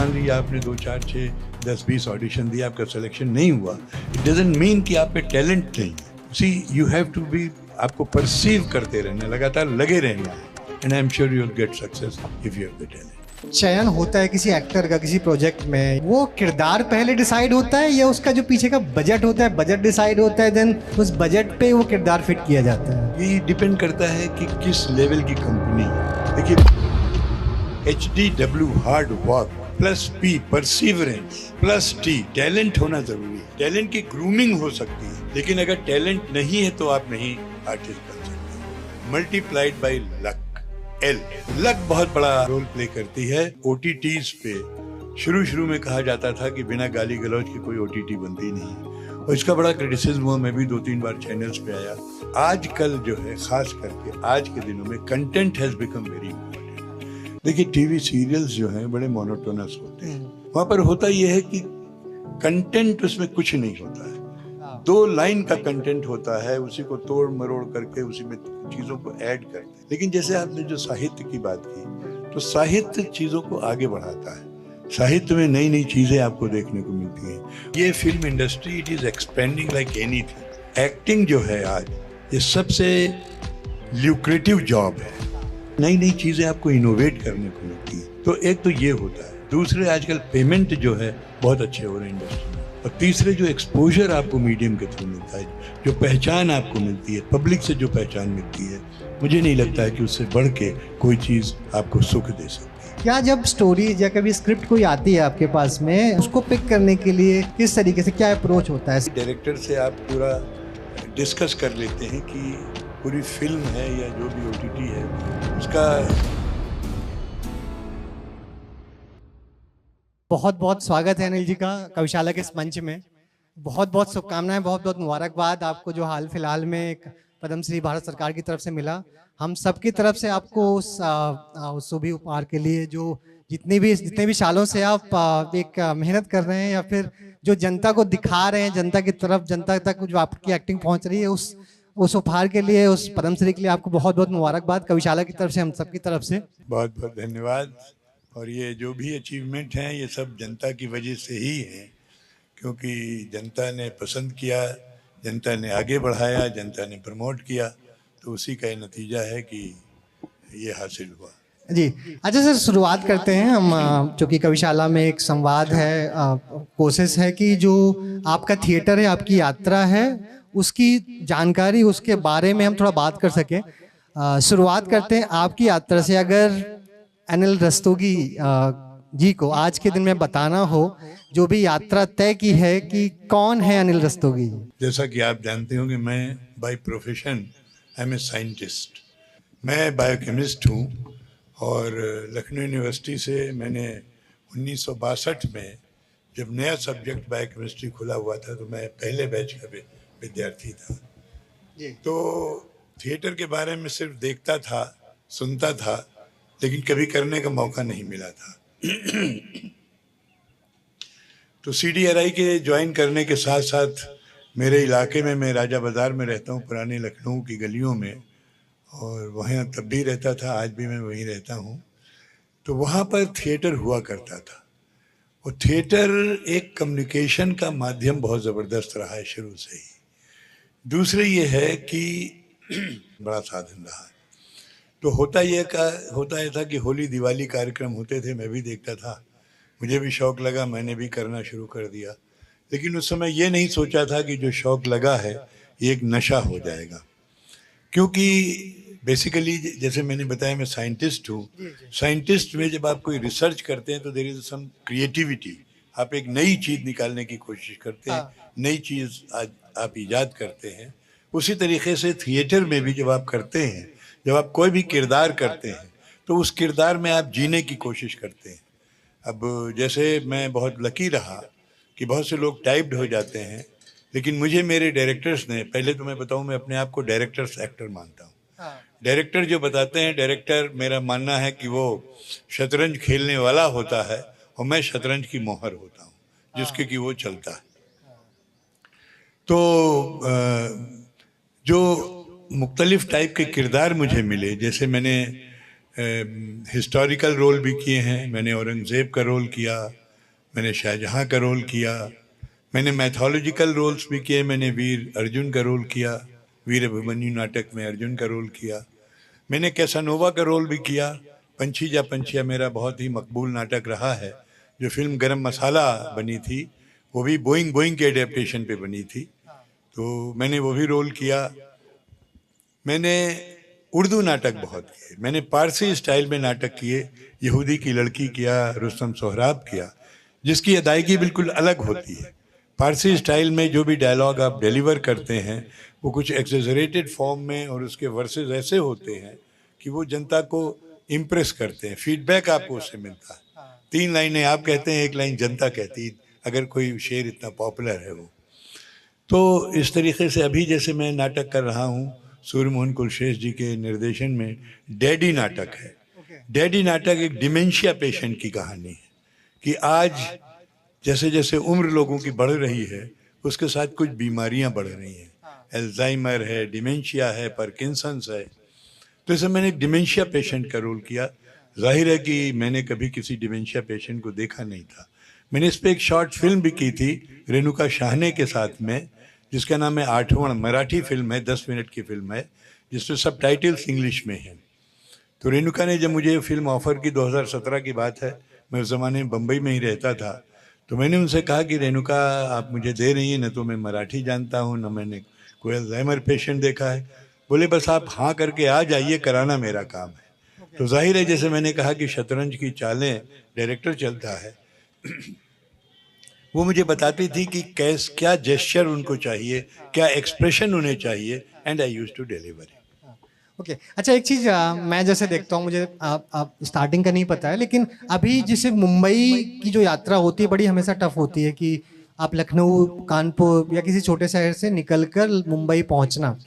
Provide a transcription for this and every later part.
मान लीजिए आपने 2, 4, 6, 10, 20 ऑडिशन दिया, आपका सिलेक्शन नहीं हुआ, इट डजंट मीन कि आप पे टैलेंट नहीं है। सी यू हैव टू बी, आपको परसीव करते रहना, लगातार लगे रहना है, and I am sure you will get success if you have the talent. चयन होता है किसी एक्टर का किसी प्रोजेक्ट में, वो किरदार पहले डिसाइड होता है या उसका जो पीछे का बजट होता है, बजट डिसाइड होता है, देन उस बजट पे वो किरदार फिट किया जाता है? ये डिपेंड करता है कि किस लेवल की कंपनी है। देखिए, HDW hard work plus P perseverance plus T talent होना जरूरी है। टैलेंट की ग्रूमिंग हो सकती है, लेकिन अगर टैलेंट नहीं है तो आप नहीं आर्टिस्ट बन सकते। Multiplied by luck, L luck बहुत बड़ा रोल प्ले करती है। OTTs पे शुरू में कहा जाता था कि बिना गाली गलौज के कोई OTT बनती नहीं, और इसका बड़ा क्रिटिसिज्म हुआ। मैं भी 2-3 बार चैनल्स पे आया। आजकल जो है, खास करके आज के दिनों में, content has become very important. देखिए, टीवी सीरियल्स जो हैं बड़े मोनोटोनस होते हैं। वहां पर होता यह है कि कंटेंट उसमें कुछ नहीं होता है, 2 लाइन का कंटेंट होता है, उसी को तोड़ मरोड़ करके उसी में चीजों को ऐड करते हैं। लेकिन जैसे आपने जो साहित्य की बात की, तो साहित्य चीजों को आगे बढ़ाता है। साहित्य में नई नई चीजें आपको देखने को मिलती हैं। ये film industry, it is expanding like anything. Acting जो है आज, ये सबसे ल्यूक्रेटिव जॉब है। नई नई चीजें आपको इनोवेट करने को मिलती है। तो एक तो ये होता है। दूसरे, आजकल पेमेंट जो है बहुत अच्छे हो रहे हैं इंडस्ट्री में। और तीसरे, जो एक्सपोजर आपको मीडियम के थ्रू मिलता है, जो पहचान आपको मिलती है, पब्लिक से जो पहचान मिलती है, मुझे नहीं लगता है कि उससे बढ़ के कोई चीज आपको सुख दे सकती है। क्या जब स्टोरी या कभी स्क्रिप्ट कोई आती है आपके पास में, उसको पिक करने के लिए किस तरीके से क्या अप्रोच होता है? डायरेक्टर से आप पूरा डिस्कस कर लेते हैं कि पूरी फिल्म है या जो भी OTT है उसका। बहुत बहुत स्वागत है अनिल जी का कविशाला के इस मंच में। बहुत बहुत शुभकामनाएं, बहुत बहुत मुबारकबाद आपको जो हाल फिलहाल में एक पद्मश्री भारत सरकार की तरफ से मिला। हम सबकी तरफ से आपको उस शुभ उपहार के लिए, जो जितने भी सालों से आप एक मेहनत कर रहे हैं, या फिर जो जनता को दिखा रहे हैं, जनता की तरफ, जनता तक जो आपकी एक्टिंग पहुंच रही है, उस उपहार के लिए, उस पद्मश्री के लिए आपको बहुत बहुत मुबारकबाद कविशाला की तरफ से, हम सबकी तरफ से। बहुत बहुत धन्यवाद। और ये जो भी अचीवमेंट हैं, ये सब जनता की वजह से ही है, क्योंकि जनता ने पसंद किया, जनता ने आगे बढ़ाया, जनता ने प्रमोट किया, तो उसी का ये नतीजा है कि ये हासिल हुआ जी। अच्छा सर, शुरुआत करते हैं हम, चूँकि कविशाला में एक संवाद है, कोशिश है कि जो आपका थिएटर है, आपकी यात्रा है, उसकी जानकारी, उसके बारे में हम थोड़ा बात कर सकें। शुरुआत करते हैं आपकी यात्रा से। अगर अनिल रस्तोगी जी को आज के दिन में बताना हो, जो भी यात्रा तय की है, कि कौन है अनिल रस्तोगी? जैसा कि आप जानते हो कि मैं by profession I am a scientist. मैं बायोकेमिस्ट हूँ, और लखनऊ यूनिवर्सिटी से मैंने 1962 में, जब नया सब्जेक्ट बायोकेमिस्ट्री खुला हुआ था, तो मैं पहले बैच का विद्यार्थी था जी। तो थिएटर के बारे में सिर्फ देखता था, सुनता था, लेकिन कभी करने का मौका नहीं मिला था। तो CDRI के ज्वाइन करने के साथ साथ मेरे इलाके में, मैं राजा बाजार में रहता हूँ, पुराने लखनऊ की गलियों में, और वहाँ तब भी रहता था, आज भी मैं वहीं रहता हूँ। तो वहाँ पर थिएटर हुआ करता था, और थिएटर एक कम्युनिकेशन का माध्यम बहुत ज़बरदस्त रहा है शुरू से ही। दूसरे ये है कि बड़ा साधन रहा है। तो होता यह था कि होली दिवाली कार्यक्रम होते थे, मैं भी देखता था, मुझे भी शौक़ लगा, मैंने भी करना शुरू कर दिया। लेकिन उस समय ये नहीं सोचा था कि जो शौक़ लगा है ये एक नशा हो जाएगा, क्योंकि बेसिकली जैसे मैंने बताया, मैं साइंटिस्ट हूँ। साइंटिस्ट में जब आप कोई रिसर्च करते हैं तो देयर इज सम क्रिएटिविटी। आप एक नई चीज़ निकालने की कोशिश करते हैं, नई चीज़ आप ईजाद करते हैं। उसी तरीके से थिएटर में भी जब आप करते हैं, जब आप कोई भी किरदार करते हैं, तो उस किरदार में आप जीने की कोशिश करते हैं। अब जैसे मैं बहुत लकी रहा कि बहुत से लोग टाइप्ड हो जाते हैं, लेकिन मुझे मेरे डायरेक्टर्स ने, पहले तो मैं बताऊं, मैं अपने आप को डायरेक्टर्स एक्टर मानता हूँ। डायरेक्टर जो बताते हैं, डायरेक्टर, मेरा मानना है कि वो शतरंज खेलने वाला होता है, और मैं शतरंज की मोहर होता हूँ, जिसके कि वो चलता है। तो जो मुख्तलिफ टाइप के किरदार मुझे मिले, जैसे मैंने हिस्टोरिकल रोल भी किए हैं। मैंने औरंगज़ेब का रोल किया, मैंने शाहजहाँ का रोल किया, मैंने मैथोलॉजिकल रोल्स भी किए। मैंने वीर अर्जुन का रोल किया, वीर अभिमन्यु नाटक में अर्जुन का रोल किया। मैंने कैसानोवा का रोल भी किया। पंछी जा पंछिया मेरा बहुत ही मकबूल नाटक रहा है। जो फिल्म गरम मसाला बनी थी वो भी बोइंग बोइंग के एडेप्टेशन पे बनी थी, तो मैंने वो भी रोल किया। मैंने उर्दू नाटक बहुत किए, मैंने पारसी स्टाइल में नाटक किए। यहूदी की लड़की किया, रुस्तम सोहराब किया, जिसकी अदायगी बिल्कुल अलग होती है। पारसी स्टाइल में जो भी डायलॉग आप डिलीवर करते हैं वो कुछ एक्सेजरेटेड फॉर्म में, और उसके वर्सेस ऐसे होते हैं कि वो जनता को इम्प्रेस करते हैं। फीडबैक आपको उससे मिलता है। 3 लाइनें आप कहते हैं, 1 लाइन जनता कहती है, अगर कोई शेर इतना पॉपुलर है वो। तो इस तरीके से अभी जैसे मैं नाटक कर रहा हूँ सूर्यमोहन कुलश्रेष्ठ जी के निर्देशन में, डैडी नाटक है। डैडी नाटक एक डिमेंशिया पेशेंट की कहानी है कि आज जैसे जैसे उम्र लोगों की बढ़ रही है उसके साथ कुछ बीमारियां बढ़ रही हैं। अल्जाइमर है, डिमेंशिया है, पार्किंसंस है। तो इसे मैंने एक डिमेंशिया पेशेंट का रोल किया। जाहिर है कि मैंने कभी किसी डिमेंशिया पेशेंट को देखा नहीं था। मैंने इस पर एक शॉर्ट फिल्म भी की थी रेणुका शाहने के साथ में, जिसका नाम है आठवण। मराठी फिल्म है, 10 मिनट की फिल्म है, जिसमें सब टाइटल्स इंग्लिश में हैं। तो रेणुका ने जब मुझे फिल्म ऑफ़र की, 2017 की बात है, मैं उस ज़माने में बम्बई में ही रहता था, तो मैंने उनसे कहा कि रेणुका आप मुझे दे रही हैं, न तो मैं मराठी जानता हूँ, न मैंने कोई अल्जाइमर पेशेंट देखा है। बोले बस आप हाँ करके आ जाइए, कराना मेरा काम है। तो जाहिर है जैसे मैंने कहा कि शतरंज की चालें डायरेक्टर चलता है, वो मुझे बताती थी कि क्या जेस्चर उनको चाहिए, क्या एक्सप्रेशन उन्हें चाहिए, and I used to deliver. Okay अच्छा, एक चीज मैं जैसे देखता हूँ, मुझे आप स्टार्टिंग का नहीं पता है, लेकिन अभी जैसे मुंबई की जो यात्रा होती है बड़ी हमेशा टफ होती है कि आप लखनऊ, कानपुर या किसी छोटे शहर से निकलकर मुंबई पहुंचना।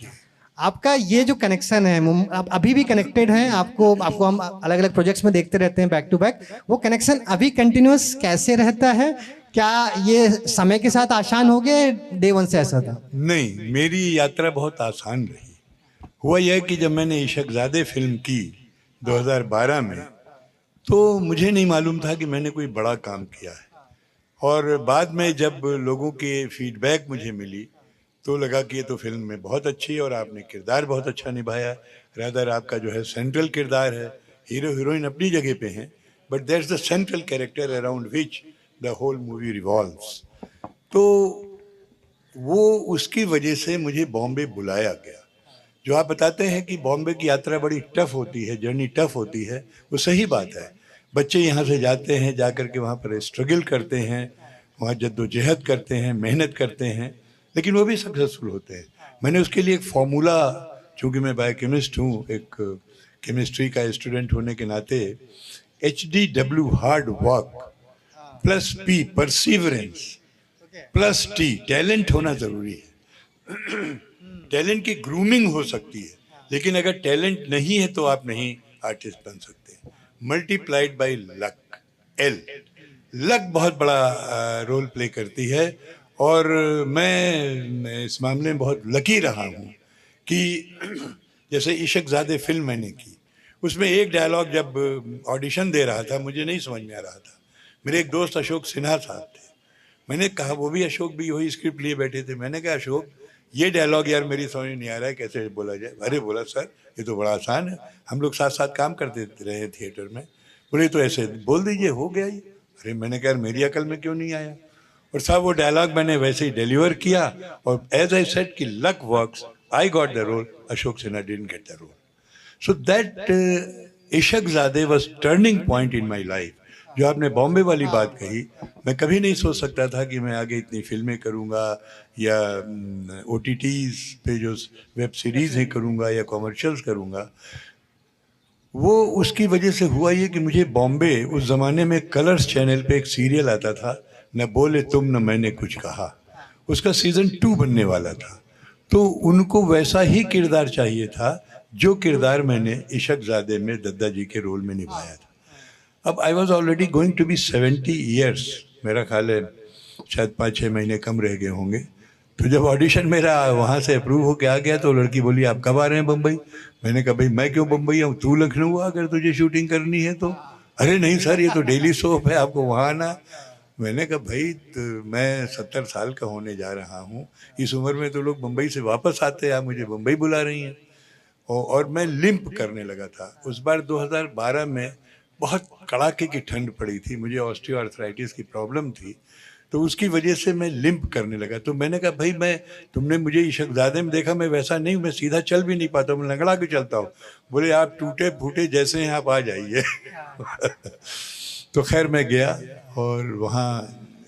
आपका ये जो कनेक्शन है, आप अभी भी कनेक्टेड हैं, आपको हम अलग अलग प्रोजेक्ट्स में देखते रहते हैं बैक टू बैक। वो कनेक्शन अभी कंटिन्यूअस कैसे रहता है? क्या ये समय के साथ आसान हो गया, डे वन से ऐसा था? नहीं, मेरी यात्रा बहुत आसान रही। हुआ यह कि जब मैंने इशकजादे फिल्म की 2012 में, तो मुझे नहीं मालूम था कि मैंने कोई बड़ा काम किया है। और बाद में जब लोगों के फीडबैक मुझे मिली तो लगा कि ये तो फिल्म में बहुत अच्छी है और आपने किरदार बहुत अच्छा निभाया। रादर आपका जो है सेंट्रल किरदार है, हीरो हीरोइन अपनी जगह पे हैं, but that's the central character around which the whole movie revolves. तो वो उसकी वजह से मुझे बॉम्बे बुलाया गया। जो आप बताते हैं कि बॉम्बे की यात्रा बड़ी टफ होती है, जर्नी टफ होती है, वो सही बात है। बच्चे यहाँ से जाते हैं, जाकर के वहाँ पर स्ट्रगल करते हैं, वहाँ जद्दोजहद करते हैं, मेहनत करते हैं, लेकिन वो भी सक्सेसफुल होते हैं। मैंने उसके लिए एक फॉर्मूला, चूँकि मैं बायोकेमिस्ट हूँ, एक केमिस्ट्री का स्टूडेंट होने के नाते, HDW hard work plus P perseverance plus T talent होना ज़रूरी है। टैलेंट की ग्रूमिंग हो सकती है, लेकिन अगर टैलेंट नहीं है तो आप नहीं आर्टिस्ट बन सकते। Multiplied by luck, L, luck बहुत बड़ा रोल प्ले करती है। और मैं इस मामले में बहुत लकी रहा हूँ कि जैसे इशकजादे फिल्म मैंने की, उसमें एक डायलॉग जब ऑडिशन दे रहा था मुझे नहीं समझ में आ रहा था। मेरे एक दोस्त अशोक सिन्हा साहब थे, मैंने कहा, वो भी अशोक भी वही स्क्रिप्ट लिए बैठे थे, मैंने कहा अशोक ये डायलॉग यार मेरी समझ नहीं आ रहा है, कैसे बोला जाए। अरे बोला सर ये तो बड़ा आसान है, हम लोग साथ साथ काम करते रहे थिएटर में। बोले तो ऐसे बोल दीजिए, हो गया ये। अरे मैंने कहा मेरी अकल में क्यों नहीं आया। और साहब वो डायलॉग मैंने वैसे ही डिलीवर किया, और एज आई सेड कि luck works, I got the role, Ashok Sinha didn't get the role. So that Ishaqzaade was turning point in my life. जो आपने बॉम्बे वाली बात कही, मैं कभी नहीं सोच सकता था कि मैं आगे इतनी फिल्में करूंगा या OTTs पे जो वेब सीरीज़ ही करूंगा या कॉमर्शियल्स करूंगा। वो उसकी वजह से हुआ ये कि मुझे बॉम्बे, उस ज़माने में कलर्स चैनल पे एक सीरियल आता था, न बोले तुम न मैंने कुछ कहा, उसका सीज़न 2 बनने वाला था। तो उनको वैसा ही किरदार चाहिए था जो किरदार मैंने इशकजादे में दद्दा जी के रोल में निभाया था। अब I was already going to be 70 years, मेरा ख्याल है शायद 5-6 महीने कम रह गए होंगे। तो जब ऑडिशन मेरा वहाँ से अप्रूव होके आ गया तो लड़की बोली आप कब आ रहे हैं बम्बई। मैंने कहा भाई मैं क्यों बम्बई आऊँ, तू लखनऊ आ, अगर तुझे शूटिंग करनी है तो। अरे नहीं सर, ये तो डेली सोप है, आपको वहाँ आना। मैंने कहा भाई तो मैं 70 साल का होने जा रहा हूँ, इस उम्र में तो लोग मुंबई से वापस आते हैं, आप मुझे मुंबई बुला रही हैं। और मैं लिम्प करने लगा था। उस बार 2012 में बहुत कड़ाके की ठंड पड़ी थी, मुझे ऑस्टियो आर्थराइटिस की प्रॉब्लम थी, तो उसकी वजह से मैं लिम्प करने लगा। तो मैंने कहा भाई मैं, तुमने मुझे इशकजादे में देखा, मैं वैसा नहीं, मैं सीधा चल भी नहीं पाता, मैं लंगड़ा के चलता हूँ। बोले आप टूटे फूटे जैसे हैं, आप आ जाइए। तो खैर मैं गया और वहाँ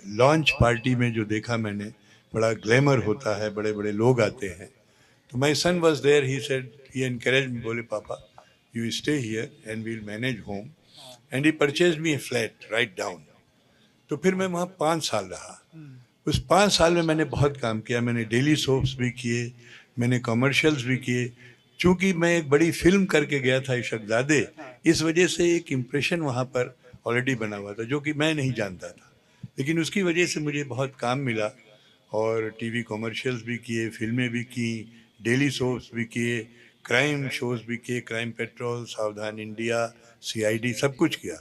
लॉन्च पार्टी में जो देखा मैंने, बड़ा ग्लैमर होता है, बड़े बड़े लोग आते हैं। तो my son was there, he said, he encourage me, बोले पापा you stay here and we'll manage home, and he purchase me a flat right down. तो फिर मैं वहाँ 5 साल रहा। उस 5 साल में मैंने बहुत काम किया, मैंने डेली सोप्स भी किए, मैंने कमर्शियल्स भी किए। चूँकि मैं एक बड़ी फिल्म करके गया था इशकजादे, इस वजह से एक इम्प्रेशन वहाँ पर ऑलरेडी बना हुआ था जो कि मैं नहीं जानता था, लेकिन उसकी वजह से मुझे बहुत काम मिला। और टीवी कमर्शियल्स भी किए, फिल्में भी की, डेली सोप्स भी किए, क्राइम शोज भी किए, crime patrol, Savdhaan India, CID, सब कुछ किया।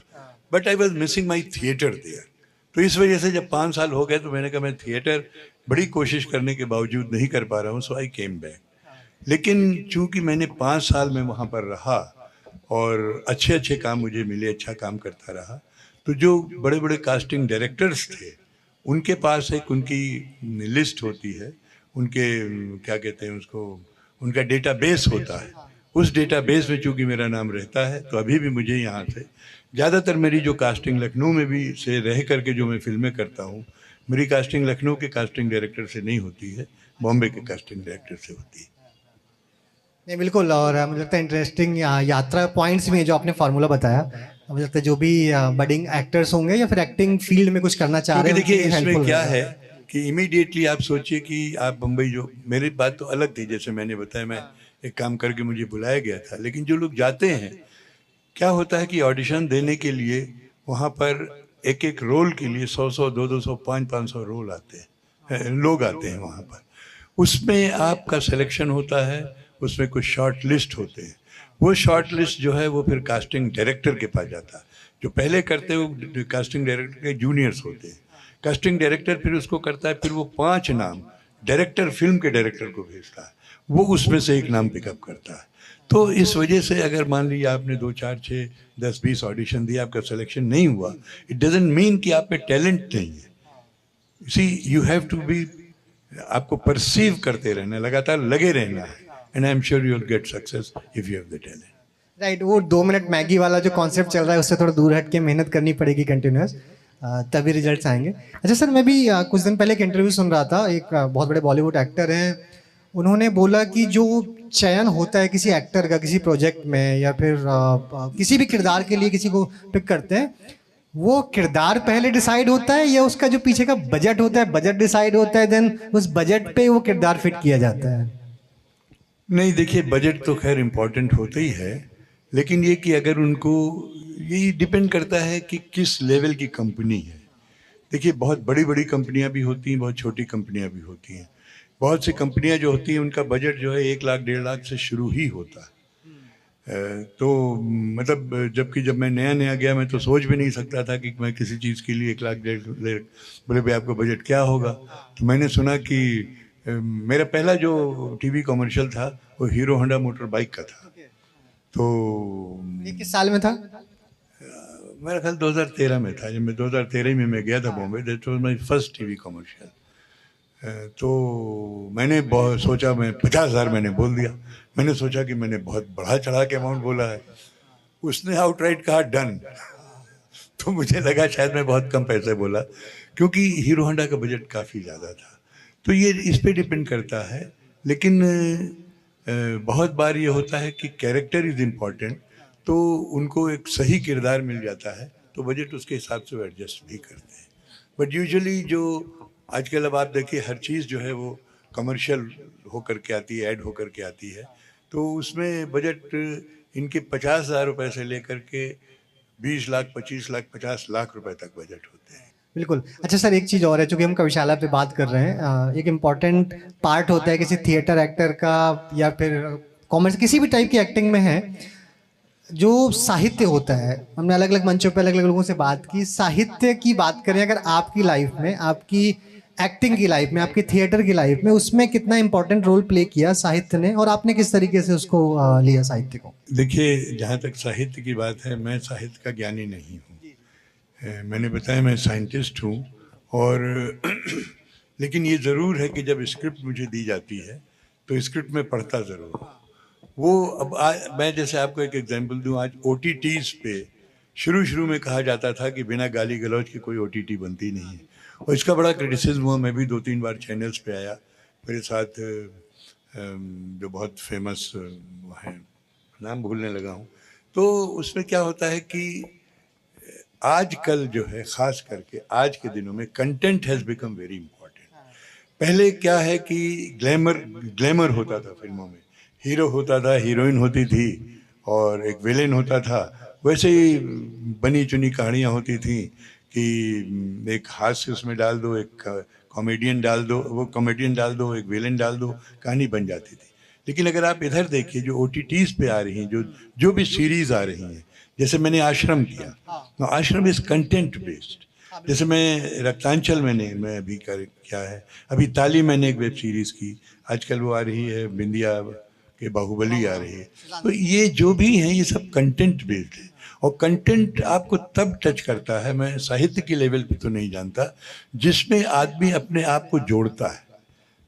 But I was missing my theatre there. तो इस वजह से जब 5 साल हो गए तो मैंने कहा मैं थिएटर बड़ी कोशिश करने के बावजूद नहीं कर पा रहा हूँ, सो आई केम बैक। लेकिन चूंकि मैंने 5 साल में वहाँ पर रहा और अच्छे अच्छे काम मुझे मिले, अच्छा काम करता रहा, तो जो बड़े बड़े कास्टिंग डायरेक्टर्स थे उनके पास एक उनकी लिस्ट होती है, उनके क्या कहते हैं उसको, उनका डेटाबेस होता है। उस डेटाबेस में चूंकि मेरा नाम रहता है तो अभी भी मुझे यहाँ से ज़्यादातर मेरी जो कास्टिंग लखनऊ में भी से रह करके जो मैं फिल्में करता हूँ, मेरी कास्टिंग लखनऊ के कास्टिंग डायरेक्टर से नहीं होती है, बॉम्बे के कास्टिंग डायरेक्टर से होती है। नहीं बिल्कुल, और मुझे लगता है इंटरेस्टिंग यात्रा पॉइंट्स में जो आपने फार्मूला बताया, मुझे लगता है जो भी बडिंग एक्टर्स होंगे या फिर एक्टिंग फील्ड में कुछ करना चाह रहे क्योंकि हैं, देखिए उनके लिए इसमें helpful क्या रहेगा। है कि इमीडिएटली आप सोचिए कि आप बम्बई, जो मेरी बात तो अलग थी, जैसे मैंने बताया मैं एक काम करके मुझे बुलाया गया था, लेकिन जो लोग जाते हैं क्या होता है कि ऑडिशन देने के लिए वहाँ पर एक एक रोल के लिए 100-100, 200-200, 500-500 रोल आते हैं, लोग आते हैं वहाँ पर। उसमें आपका सिलेक्शन होता है, उसमें कुछ शॉर्ट लिस्ट होते हैं। वो शॉर्ट लिस्ट जो है वो फिर कास्टिंग डायरेक्टर के पास जाता है। जो पहले करते हैं वो कास्टिंग डायरेक्टर के जूनियर्स होते हैं। कास्टिंग डायरेक्टर फिर उसको करता है, फिर वो 5 नाम डायरेक्टर, फिल्म के डायरेक्टर को भेजता है, वो उसमें से एक नाम पिकअप करता है। तो इस वजह से अगर मान लीजिए आपने 2, 4, 6, 10, 20 ऑडिशन दिया, आपका सिलेक्शन नहीं हुआ, इट डजंट मीन कि आप में टैलेंट नहीं है। सी यू हैव टू बी, आपको परसीव करते रहना, लगातार लगे रहना है, and I am sure you will get success if you have the talent. Right, वो 2 मिनट मैगी वाला जो कॉन्सेप्ट चल रहा है उससे थोड़ा दूर हट के मेहनत करनी पड़ेगी कंटिन्यूस, तभी रिजल्ट्स आएंगे। अच्छा सर, मैं भी कुछ दिन पहले एक इंटरव्यू सुन रहा था, एक बहुत बड़े बॉलीवुड एक्टर हैं, उन्होंने बोला कि जो चयन होता है किसी एक्टर का किसी प्रोजेक्ट में या फिर किसी भी किरदार के लिए किसी को पिक करते हैं, वो किरदार पहले डिसाइड होता है या उसका जो पीछे का बजट होता है, बजट डिसाइड होता है, देन उस बजट पे वो किरदार फिट किया जाता है? नहीं देखिए, बजट तो खैर इम्पोर्टेंट होता ही है, लेकिन ये कि अगर उनको, ये डिपेंड करता है कि किस लेवल की कंपनी है। देखिए बहुत बड़ी बड़ी कंपनियां भी होती हैं, बहुत छोटी कंपनियां भी होती हैं। बहुत सी कंपनियां जो होती हैं उनका बजट जो है 1 लाख 1.5 लाख से शुरू ही होता है। तो मतलब जबकि जब मैं नया नया गया मैं तो सोच भी नहीं सकता था कि मैं किसी चीज़ के लिए 1 लाख 1.5 लाख, बोले भाई आपका बजट क्या होगा। तो मैंने सुना कि मेरा पहला जो टीवी कमर्शियल था वो हीरो होंडा मोटर बाइक का था। तो ये किस साल में था? मेरा ख्याल 2013 में था, जब मैं 2013 में मैं गया था Bombay, that was my first TV commercial. तो मैंने बहुत सोचा, मैं 50,000 मैंने बोल दिया। मैंने सोचा कि मैंने बहुत बढ़ा चढ़ा के अमाउंट बोला है, उसने आउटराइट कहा डन। तो मुझे लगा शायद मैं बहुत कम पैसे बोला, क्योंकि हीरो होंडा का बजट काफ़ी ज़्यादा था। तो ये इस पे डिपेंड करता है, लेकिन बहुत बार ये होता है कि कैरेक्टर इज़ इम्पॉर्टेंट, तो उनको एक सही किरदार मिल जाता है तो बजट उसके हिसाब से वो एडजस्ट भी करते हैं। बट यूजुअली जो आजकल, अब आप देखिए हर चीज़ जो है वो कमर्शियल होकर के आती है, ऐड होकर के आती है, तो उसमें बजट इनके 50,000 रुपये से लेकर के 20 लाख, 25 लाख, 50 लाख रुपए तक बजट होते हैं। बिल्कुल। अच्छा सर, एक चीज़ और है, चूंकि हम कविशाला पे बात कर रहे हैं, एक इम्पॉर्टेंट पार्ट होता है किसी थिएटर एक्टर का या फिर कॉमर्स किसी भी टाइप की एक्टिंग में है, जो साहित्य होता है। हमने अलग अलग मंचों पे अलग अलग लोगों से बात की, साहित्य की बात करें अगर आपकी लाइफ में, आपकी एक्टिंग की लाइफ में, आपकी थिएटर की लाइफ में, उसमें कितना इंपॉर्टेंट रोल प्ले किया साहित्य ने, और आपने किस तरीके से उसको लिया साहित्य को? देखिए, जहाँ तक साहित्य की बात है, मैं साहित्य का ज्ञानी नहीं हूँ। मैंने बताया मैं साइंटिस्ट हूँ, और लेकिन ये ज़रूर है कि जब स्क्रिप्ट मुझे दी जाती है तो स्क्रिप्ट में पढ़ता ज़रूर हूँ। वो अब मैं जैसे आपको एक एग्जांपल दूं, आज OTTs पे शुरू में कहा जाता था कि बिना गाली गलौज के कोई OTT बनती नहीं है, और इसका बड़ा क्रिटिसिज्म हुआ। मैं भी 2-3 बार चैनल्स पे आया, मेरे साथ जो बहुत फेमस हैं, नाम भूलने लगा हूँ। तो उसमें क्या होता है कि आजकल जो है, ख़ास करके आज के दिनों में, content has become very important. पहले क्या है कि ग्लैमर होता था फिल्मों में, हीरो होता था, हीरोइन होती थी, और एक विलेन होता था। वैसे ही बनी चुनी कहानियाँ होती थी कि एक हास्य उसमें डाल दो, एक कॉमेडियन डाल दो, वो कॉमेडियन डाल दो, एक विलेन डाल दो, कहानी बन जाती थी। लेकिन अगर आप इधर देखिए, जो OTTs पे आ रही हैं, जो भी सीरीज़ आ रही हैं, जैसे मैंने आश्रम किया, तो आश्रम इज़ कंटेंट बेस्ड। जैसे मैं रक्तांचल मैं अभी किया है, अभी ताली मैंने एक वेब सीरीज़ की, आजकल वो आ रही है, बिंदिया के बाहुबली आ रही है। तो ये जो भी हैं, ये सब कंटेंट बेस्ड है, और कंटेंट आपको तब टच करता है, मैं साहित्य की लेवल पे तो नहीं जानता, जिसमें आदमी अपने आप को जोड़ता है।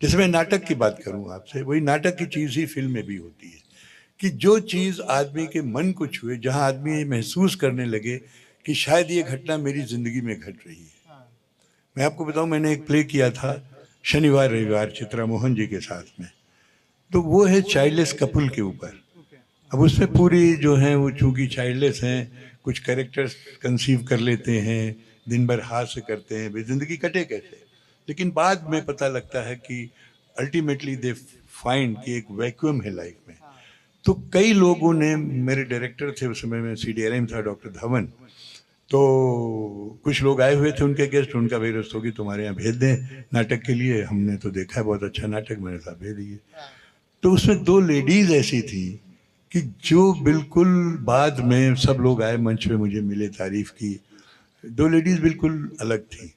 जैसे मैं नाटक की बात करूं आपसे, वही नाटक की चीज़ ही फिल्म में भी होती है, कि जो चीज़ आदमी के मन को छुए, जहां आदमी ये महसूस करने लगे कि शायद ये घटना मेरी ज़िंदगी में घट रही है। मैं आपको बताऊं, मैंने एक प्ले किया था शनिवार रविवार चित्रा मोहन जी के साथ में, तो वो है चाइल्डलेस कपल के ऊपर। अब उसमें पूरी जो है वो चूँकि चाइल्डलेस हैं, कुछ कैरेक्टर्स कंसीव कर लेते हैं, दिन भर हास्य करते हैं, वे ज़िंदगी कटे कैसे। लेकिन बाद में पता लगता है कि अल्टीमेटली दे फाइंड कि एक वैक्यूम है लाइफ में। तो कई लोगों ने, मेरे डायरेक्टर थे उस समय में, CDRM था डॉक्टर धवन, तो कुछ लोग आए हुए थे उनके गेस्ट, उनका भी रिश्त होगी तुम्हारे यहाँ भेज दें नाटक के लिए, हमने तो देखा है बहुत अच्छा नाटक, मेरे साथ भेज दिए। तो उसमें 2 लेडीज़ ऐसी थी कि जो बिल्कुल, बाद में सब लोग आए मंच पे, मुझे मिले, तारीफ की, 2 लेडीज़ बिल्कुल अलग थी।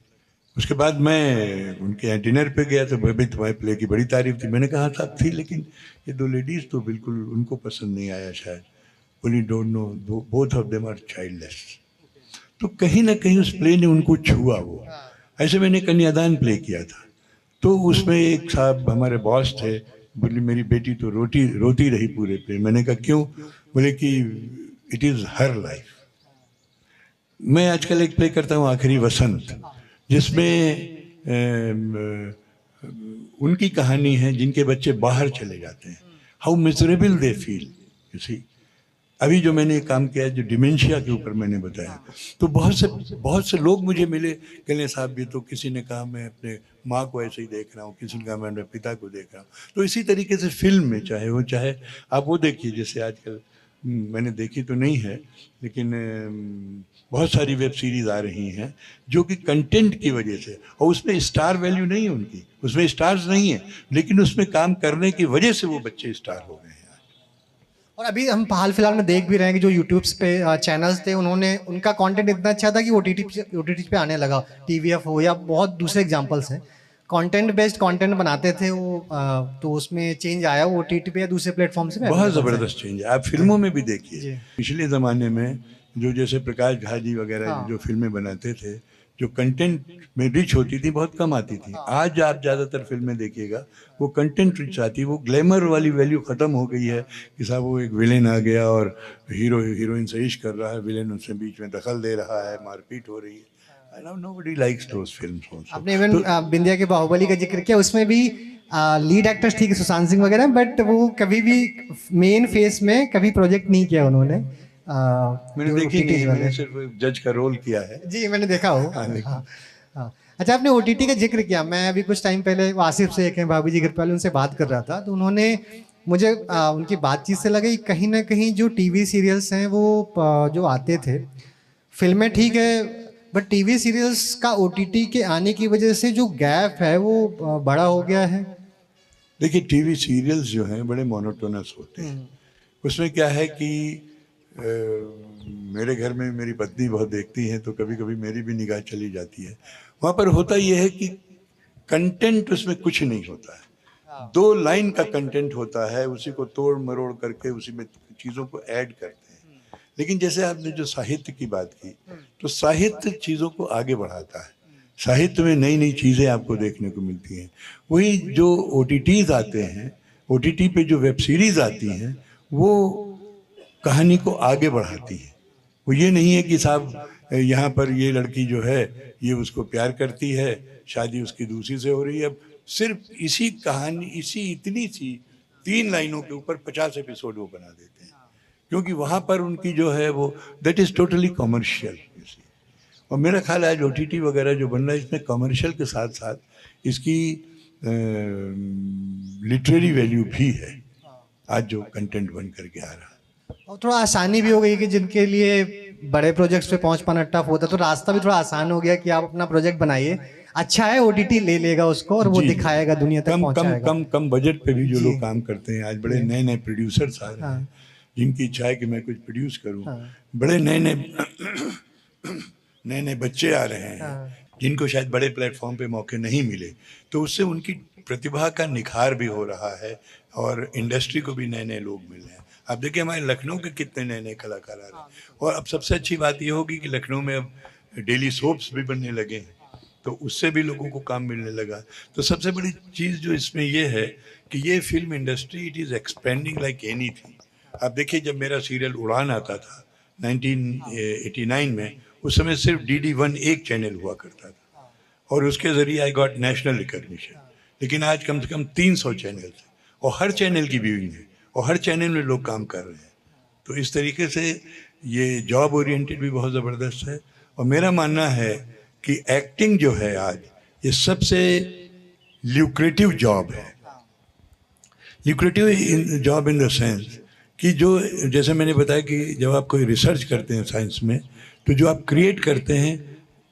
उसके बाद मैं उनके यहाँ डिनर पे गया, तो भाई तुम्हारे प्ले की बड़ी तारीफ थी। मैंने कहा था थी, लेकिन ये 2 लेडीज़ तो बिल्कुल उनको पसंद नहीं आया शायद। बोली don't know, both of them are childless. तो कहीं ना कहीं उस प्ले ने उनको छुआ वो। ऐसे मैंने कन्यादान प्ले किया था, तो उसमें एक साहब हमारे बॉस थे, बोली मेरी बेटी तो रोती रही पूरे प्ले। मैंने कहा क्यों? बोले कि इट इज़ हर लाइफ। मैं आजकल एक प्ले करता हूँ आखिरी वसंत, जिसमें उनकी कहानी है जिनके बच्चे बाहर चले जाते हैं, how miserable they feel, you see. अभी जो मैंने काम किया है, जो डिमेंशिया के ऊपर मैंने बताया, तो बहुत से लोग मुझे मिले, कहने साहब ये तो, किसी ने कहा मैं अपने माँ को ऐसे ही देख रहा हूँ, किसी ने कहा मैं अपने पिता को देख रहा हूँ। तो इसी तरीके से फिल्म में चाहे आप वो देखिए, जैसे आजकल मैंने देखी तो नहीं है, लेकिन बहुत सारी वेब सीरीज़ आ रही हैं जो कि कंटेंट की वजह से, और उसमें स्टार वैल्यू नहीं है उनकी, उसमें स्टार्स नहीं है, लेकिन उसमें काम करने की वजह से वो बच्चे स्टार हो गए हैं। और अभी हम हाल फिलहाल में देख भी रहे हैं कि जो यूट्यूब्स पे चैनल्स थे, उन्होंने, उनका कंटेंट इतना अच्छा था कि OTT पे आने लगा। TVF हो या बहुत दूसरे एग्जांपल्स हैं, कंटेंट बेस्ड कंटेंट बनाते थे वो, तो उसमें चेंज आया वो OTT पे या दूसरे प्लेटफॉर्म से बहुत ज़बरदस्त चेंज है। आप फिल्मों में भी देखिए, जी। पिछले ज़माने में जो जैसे प्रकाश झा जी वगैरह हाँ। जो फिल्में बनाते थे, जो कंटेंट में रिच होती थी, बहुत कम आती थी। आज आप ज़्यादातर फिल्में देखिएगा, वो कंटेंट रिच आती है, वो ग्लैमर वाली वैल्यू ख़त्म हो गई है कि साहब वो एक विलेन आ गया और हीरोइन से इश्क कर रहा है, विलेन उससे बीच में दखल दे रहा है, मारपीट हो रही है। I know nobody likes those films also. आपने इवन बिंदिया के बाहुबली का जिक्र किया, उसमें भी लीड एक्टर्स थी सुशांत सिंह वगैरह, बट वो कभी भी मेन फेस में कभी प्रोजेक्ट नहीं किया उन्होंने। मैंने देखी नहीं, मैंने सिर्फ जज का रोल किया है। जी, मैंने देखा हो। हाँ। अच्छा, आपने OTT का जिक्र किया, मैं अभी कुछ टाइम पहले आसिफ से, एक हैं भाभी जी घर वाले, उनसे बात कर रहा था, तो उन्होंने मुझे उनकी बातचीत से लगा कि कहीं ना कहीं जो TV सीरियल्स हैं वो जो आते थे, फिल्में ठीक है, बट टीवी सीरियल्स का ओटीटी के आने की वजह से जो गैप है वो बड़ा हो गया है। देखिए टीवी सीरियल्स जो हैं बड़े मोनोटोनस होते हैं। उसमें क्या है कि मेरे घर में मेरी पत्नी बहुत देखती हैं, तो कभी कभी मेरी भी निगाह चली जाती है। वहाँ पर होता यह है कि कंटेंट उसमें कुछ नहीं होता है, 2 लाइन का कंटेंट होता है, उसी को तोड़ मरोड़ करके उसी में चीज़ों को ऐड करते हैं। लेकिन जैसे आपने जो साहित्य की बात की, तो साहित्य चीज़ों को आगे बढ़ाता है। साहित्य में नई नई चीज़ें आपको देखने को मिलती हैं। वही जो OTTs आते हैं, OTT पे जो वेब सीरीज़ आती हैं, वो कहानी को आगे बढ़ाती है। वो ये नहीं है कि साहब यहाँ पर ये लड़की जो है ये उसको प्यार करती है, शादी उसकी दूसरी से हो रही है। अब सिर्फ इसी कहानी, इसी इतनी सी 3 लाइनों के ऊपर 50 एपिसोड वो बना देते हैं, क्योंकि वहाँ पर उनकी जो है वो दैट इज़ टोटली कॉमर्शियल। और मेरा ख्याल है आज OTT वगैरह जो बन रहा है, इसमें कमर्शियल के साथ साथ इसकी लिटरेरी वैल्यू भी है आज जो कंटेंट बन करके आ रहा है। और थोड़ा आसानी भी हो गई कि जिनके लिए बड़े प्रोजेक्ट्स पे पहुंच पाना टफ होता है, तो रास्ता भी थोड़ा आसान हो गया कि आप अपना प्रोजेक्ट बनाइए, अच्छा है OTT ले लेगा उसको और वो दिखाएगा, दुनिया तक पहुंचाएगा। कम बजट पे भी जो लोग काम करते हैं, आज बड़े नए नए प्रोड्यूसर्स आ रहे हैं जिनकी इच्छा है कि मैं कुछ प्रोड्यूस करूं। बड़े नए नए बच्चे आ रहे हैं जिनको शायद बड़े प्लेटफॉर्म पे मौके नहीं मिले, तो उससे उनकी प्रतिभा का निखार भी हो रहा है और इंडस्ट्री को भी नए नए लोग मिल रहे हैं। आप देखिए हमारे लखनऊ के कितने नए नए कलाकार आ रहे हैं। और अब सबसे अच्छी बात ये होगी कि लखनऊ में अब डेली सोप्स भी बनने लगे हैं, तो उससे भी लोगों को काम मिलने लगा। तो सबसे बड़ी चीज़ जो इसमें ये है कि ये film industry it is expanding like anything. आप देखिए जब मेरा सीरियल उड़ान आता था 1989 में, उस समय सिर्फ DD1 एक चैनल हुआ करता था और उसके ज़रिए आई गॉट नेशनल रिकॉग्निशन। लेकिन आज कम से कम 300 चैनल हैं और हर चैनल की व्यूइंग है और हर चैनल में लोग काम कर रहे हैं। तो इस तरीके से ये जॉब ओरिएंटेड भी बहुत ज़बरदस्त है। और मेरा मानना है कि एक्टिंग जो है आज ये सबसे ल्यूक्रेटिव जॉब है। Lucrative job in the sense कि जो, जैसे मैंने बताया कि जब आप कोई रिसर्च करते हैं साइंस में, तो जो आप क्रिएट करते हैं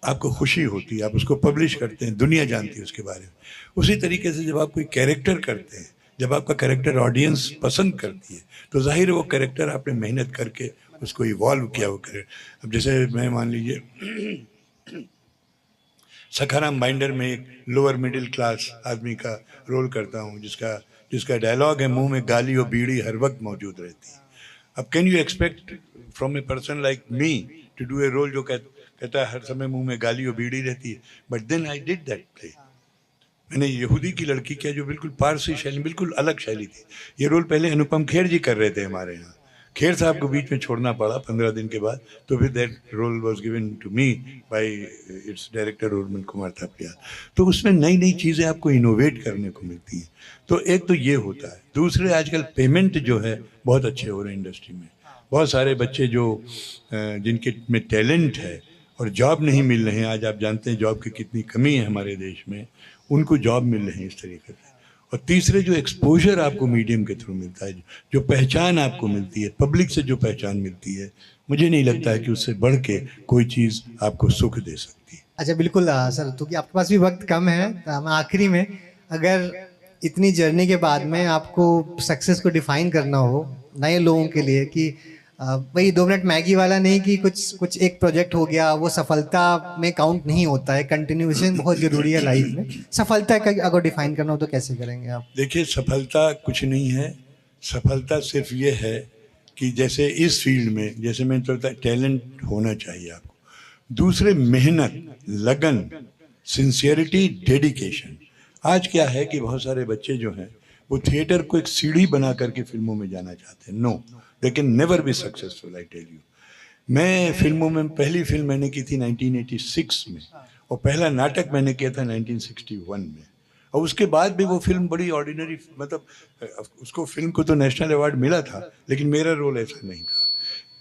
आपको खुशी होती है, आप उसको पब्लिश करते हैं, दुनिया जानती है उसके बारे में। उसी तरीके से जब आप कोई कैरेक्टर करते हैं, जब आपका कैरेक्टर ऑडियंस पसंद करती है, तो जाहिर है वो कैरेक्टर आपने मेहनत करके उसको इवॉल्व किया वो कैरेक्टर। अब जैसे मैं मान लीजिए सखाराम बाइंडर में एक लोअर मिडिल क्लास आदमी का रोल करता हूँ जिसका डायलॉग है मुंह में गाली और बीड़ी हर वक्त मौजूद रहती है। अब can you expect from a person like me to do a role जो कहता है हर समय मुंह में गाली और बीड़ी रहती है? But then I did that play. मैंने यहूदी की लड़की किया जो बिल्कुल पारसी शैली, बिल्कुल अलग शैली थी। ये रोल पहले अनुपम खेर जी कर रहे थे हमारे यहाँ, खेर साहब को बीच में छोड़ना पड़ा 15 दिन के बाद, तो फिर that role was given to me by its director Urmil Kumar Thapaliya. तो उसमें नई नई चीज़ें आपको इनोवेट करने को मिलती हैं। तो एक तो ये होता है। दूसरे आजकल पेमेंट जो है बहुत अच्छे हो रहे हैं इंडस्ट्री में। बहुत सारे बच्चे जो जिनके में टैलेंट है और जॉब नहीं मिल रहे हैं, आज आप जानते हैं जॉब की कितनी कमी है हमारे देश में, उनको जॉब मिल रहे हैं इस तरीके से। और तीसरे जो एक्सपोजर आपको मीडियम के थ्रू मिलता है, जो पहचान आपको मिलती है, पब्लिक से जो पहचान मिलती है, मुझे नहीं लगता है कि उससे बढ़ के कोई चीज़ आपको सुख दे सकती है। अच्छा बिल्कुल सर, तो कि आपके पास भी वक्त कम है, तो हम आखिरी में अगर इतनी जर्नी के बाद में आपको सक्सेस को डिफाइन करना हो नए लोगों के लिए कि वही 2 मिनट मैगी वाला नहीं कि कुछ एक प्रोजेक्ट हो गया वो सफलता में काउंट नहीं होता है, कंटिन्यूएशन बहुत जरूरी है लाइफ में। सफलता का अगर डिफाइन करना हो तो कैसे करेंगे आप? देखिए सफलता कुछ नहीं है, सफलता सिर्फ ये है कि जैसे इस फील्ड में, जैसे मैंने तो बताया, टैलेंट होना चाहिए आपको, दूसरे मेहनत, लगन, सिंसियरिटी, डेडिकेशन। आज क्या है कि बहुत सारे बच्चे जो हैं वो थिएटर को एक सीढ़ी बना करके फिल्मों में जाना चाहते हैं। No, they can never be successful, I tell you. मैं फिल्मों में पहली फिल्म मैंने की थी 1986 में और पहला नाटक मैंने किया था 1961 में। और उसके बाद भी वो फिल्म बड़ी ऑर्डिनरी, मतलब उसको फिल्म को तो नेशनल अवार्ड मिला था, लेकिन मेरा रोल ऐसा नहीं था।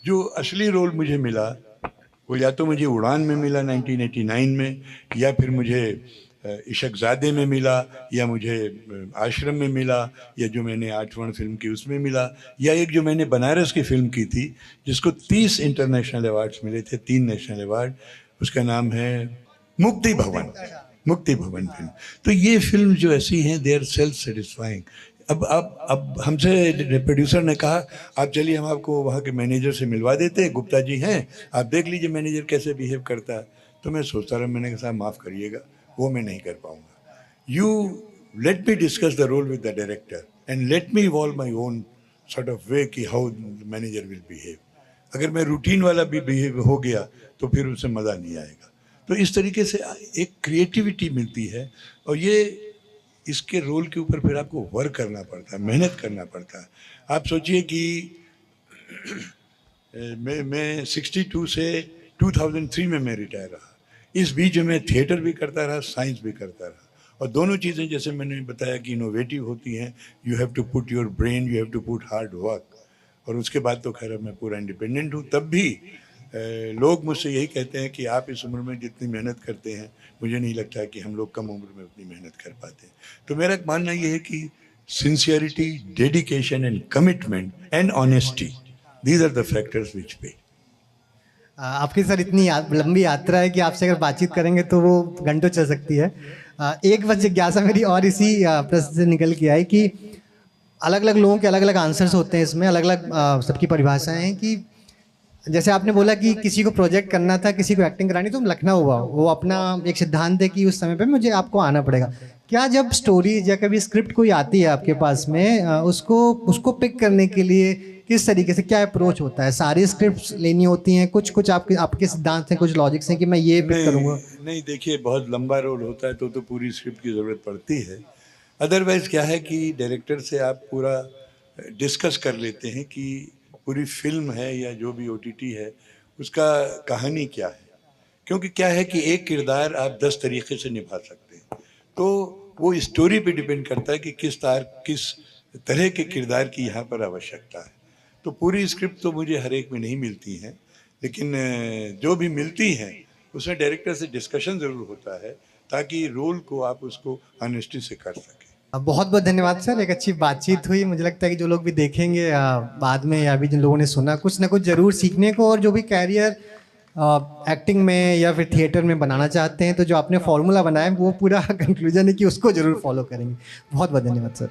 जो असली रोल मुझे मिला वो या तो मुझे उड़ान में मिला 1989 में, या फिर मुझे इशकजादे में मिला, या मुझे आश्रम में मिला, या जो मैंने 8वां फिल्म की उसमें मिला, या एक जो मैंने बनारस की फिल्म की थी जिसको 30 इंटरनेशनल अवार्ड्स मिले थे, 3 नेशनल अवार्ड, उसका नाम है मुक्ति भवन। मुक्ति भवन फिल्म। तो ये फिल्म जो ऐसी हैं दे आर सेल्फ सेटिस्फाइंग। अब हमसे प्रोड्यूसर ने कहा आप चलिए हम आपको वहाँ के मैनेजर से मिलवा देते हैं, गुप्ता जी हैं, आप देख लीजिए मैनेजर कैसे बिहेव करता है। तो मैं सोचता रहा, मैंने कहा साहब माफ़ करिएगा, वो मैं नहीं कर पाऊँगा। You let me discuss the role with the director and let me evolve my own sort of way कि हाउ मैनेजर विल बिहेव। अगर मैं रूटीन वाला भी बिहेव हो गया तो फिर उससे मज़ा नहीं आएगा। तो इस तरीके से एक क्रिएटिविटी मिलती है, और ये इसके रोल के ऊपर फिर आपको वर्क करना पड़ता है, मेहनत करना पड़ता है। आप सोचिए कि मैं 62 से 2003 में मैं रिटायर रहा। इस बीच में थिएटर भी करता रहा, साइंस भी करता रहा, और दोनों चीज़ें जैसे मैंने बताया कि इनोवेटिव होती हैं। You have to put your brain, you have to put hard work. और उसके बाद तो खैर मैं पूरा इंडिपेंडेंट हूँ। तब भी लोग मुझसे यही कहते हैं कि आप इस उम्र में जितनी मेहनत करते हैं, मुझे नहीं लगता है कि हम लोग कम उम्र में उतनी मेहनत कर पाते हैं। तो मेरा मानना ये है कि sincerity, dedication and commitment and honesty, these are the factors which pay. आपकी सर इतनी लंबी यात्रा है कि आपसे अगर बातचीत करेंगे तो वो घंटों चल सकती है। एक बस जिज्ञासा मेरी और इसी प्रश्न से निकल के आई कि अलग अलग लोगों के अलग अलग आंसर्स होते हैं इसमें, अलग अलग सबकी परिभाषाएं हैं। कि जैसे आपने बोला कि किसी को प्रोजेक्ट करना था, किसी को एक्टिंग करानी, तो लखनऊ हुआ, वो अपना एक सिद्धांत है कि उस समय पे मुझे आपको आना पड़ेगा। क्या जब स्टोरी या कभी स्क्रिप्ट कोई आती है आपके पास में, उसको पिक करने के लिए किस तरीके से क्या अप्रोच होता है? सारी स्क्रिप्ट्स लेनी होती हैं, कुछ आपके सिद्धांत हैं, कुछ लॉजिक्स हैं कि मैं ये पिक करूँगा? नहीं, देखिए बहुत लंबा रोल होता है तो पूरी स्क्रिप्ट की ज़रूरत पड़ती है। अदरवाइज़ क्या है कि डायरेक्टर से आप पूरा डिस्कस कर लेते हैं कि पूरी फिल्म है या जो भी OTT है उसका कहानी क्या है। क्योंकि क्या है कि एक किरदार आप 10 तरीके से निभा सकते हैं, तो वो स्टोरी पे डिपेंड करता है कि किस तरह के किरदार की यहाँ पर आवश्यकता है। तो पूरी स्क्रिप्ट तो मुझे हर एक में नहीं मिलती हैं, लेकिन जो भी मिलती हैं उसमें डायरेक्टर से डिस्कशन ज़रूर होता है ताकि रोल को आप उसको ऑनेस्टी से कर सकें। बहुत बहुत धन्यवाद सर, एक अच्छी बातचीत हुई। मुझे लगता है कि जो लोग भी देखेंगे बाद में, या भी जिन लोगों ने सुना, कुछ ना कुछ ज़रूर सीखने को, और जो भी कैरियर एक्टिंग में या फिर थिएटर में बनाना चाहते हैं, तो जो आपने फॉर्मूला बनाया वो पूरा कंक्लूजन है कि उसको ज़रूर फॉलो करेंगे। बहुत बहुत धन्यवाद सर।